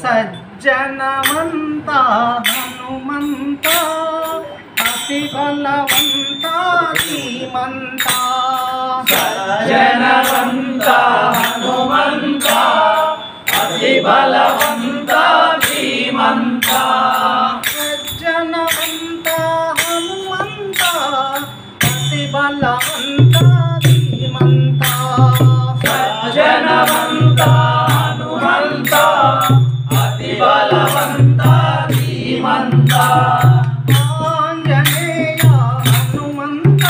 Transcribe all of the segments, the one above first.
సజ్జనవంత హనుమంత అతి బలవంత ధీమంత సజ్జనవంత హనుమంత అతి బలవంత ధీమంత సజ్జనవంత హనుమంత అతి బలవంత ధీమంత సజ్జనవంత హనుమంత అతి బలవంత ధీమంత ఆంజనేయ హనుమంత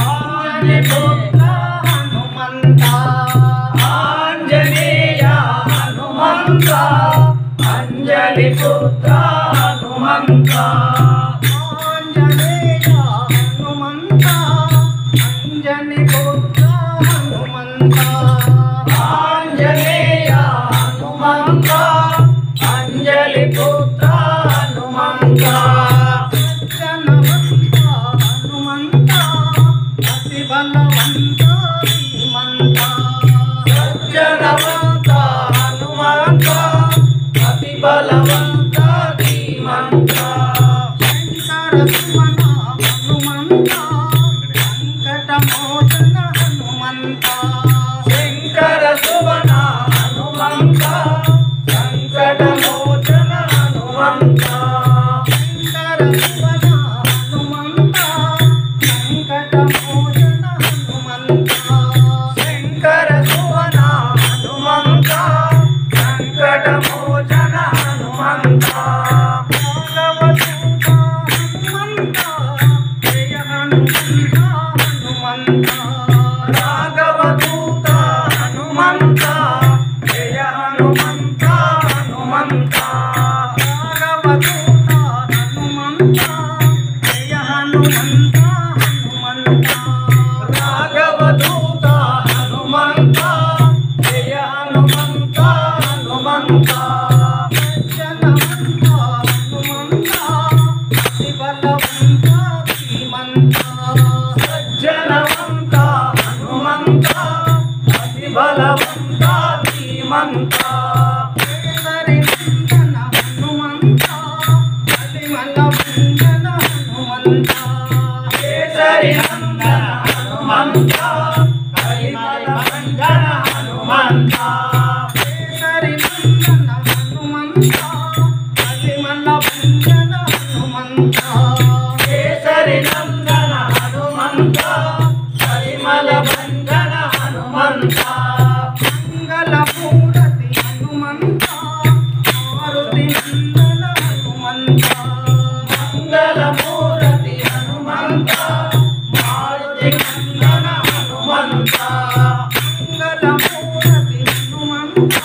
ఆంజనేయ పుత్ర హనుమంత ఆంజనేయ హనుమంత అంజలి పుత్ర హనుమంత ఆంజనేయ హనుమంత అంజని పుత్ర హనుమంత ఆంజనేయ హనుమంత అంజలి పుత్ర హనుమంత సజ్జనవంత హనుమంత అతి బలవంత ధీమంత సజ్జనవంత హనుమంత అతి బలవంత ధీమంత శంకర సుమన హనుమంత వెంకటమోచన హనుమంత శంకర సువన హనుమంత సంకటమోచన హనుమంత శంకర సుమన హనుమంత వెంకటమోచన హనుమంత శంకర సువన హనుమంత సంకటమోచన హనుమంత భగవదూత హనుమంత జయ హనుమంత హనుమంత రాఘవదూత హనుమంత జయ హనుమంత హనుమంత భగవదూత హనుమంత జయ హనుమంత హనుమంత రాఘవదూత హనుమంత జయ హనుమంత హనుమంత సజ్జనవంత హనుమంత అతి బలవంత ధీమంత సజ్జనవంత హనుమంత అతి బలవంత ధీమంత కేసరి నందన హనుమంత అతిమల వందన హనుమంత కేసరి నందన హనుమంత పరిమళ భంజన హనుమంత కేసరి నందన హనుమంత అతిమల వందన హనుమంత కేసరి నందన హనుమంత పరిమళ భంజన హనుమంత మంగళమూర్తి హనుమంత మారుతి నందన హనుమంత మంగళమూర్తి హనుమంత మారుతి నందన హనుమంత మంగళమూర్తి హనుమంత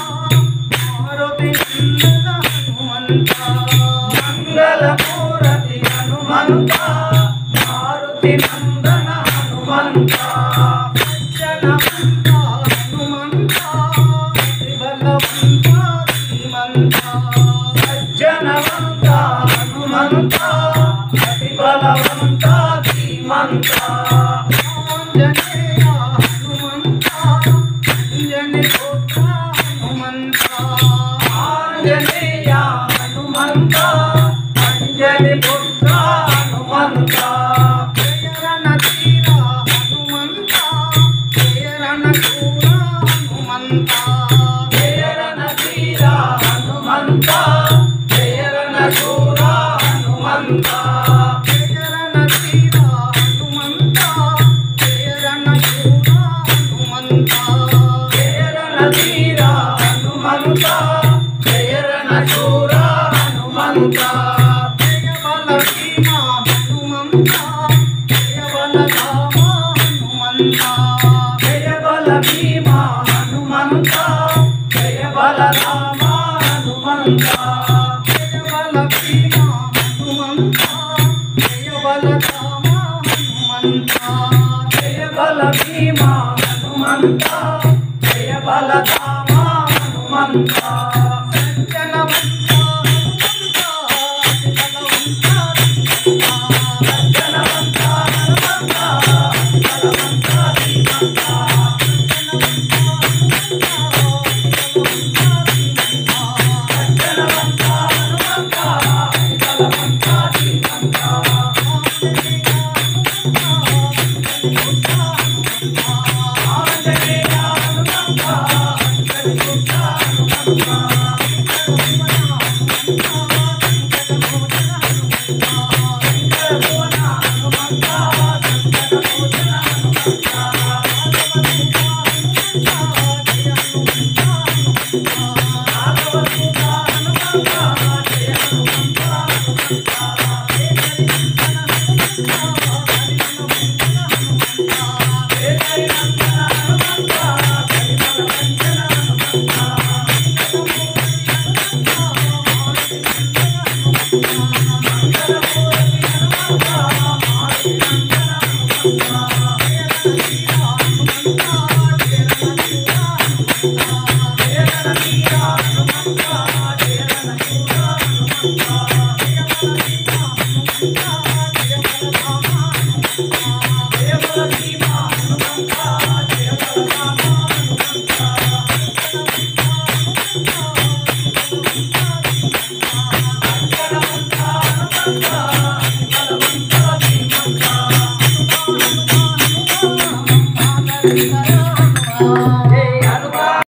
మారుతి నందన హనుమంత మంగళమూర్తి హనుమంత మారుతి నందన హనుమంత సజ్జనవంత హనుమంత అతి బలవంత ధీమంత సజ్జనవంత హనుమంత అతి బలవంత ధీమంత ఆంజనేయ హనుమంత అంజని పుత్ర హనుమంత ఆంజనేయ హనుమంత అంజలి పుత్ర హనుమంత జయ రణధీర హనుమంత జయ రణశూర హనుమంత జయ రణధీర హనుమంత జయ రణశూర హనుమంత జయ రణధీర హనుమంత జయ రణశూర హనుమంత జయ రణధీర హనుమంత జయ రణశూర హనుమంత జయ బల భీమ హనుమంత జయ బల రామ హనుమంత జయ బల భీమ హనుమంత జయ బల రామ హనుమంత జయ బల భీమ హనుమంత జయ బల రామ హనుమంత జయ బల భీమ హనుమంత జయ బల రామ హనుమంత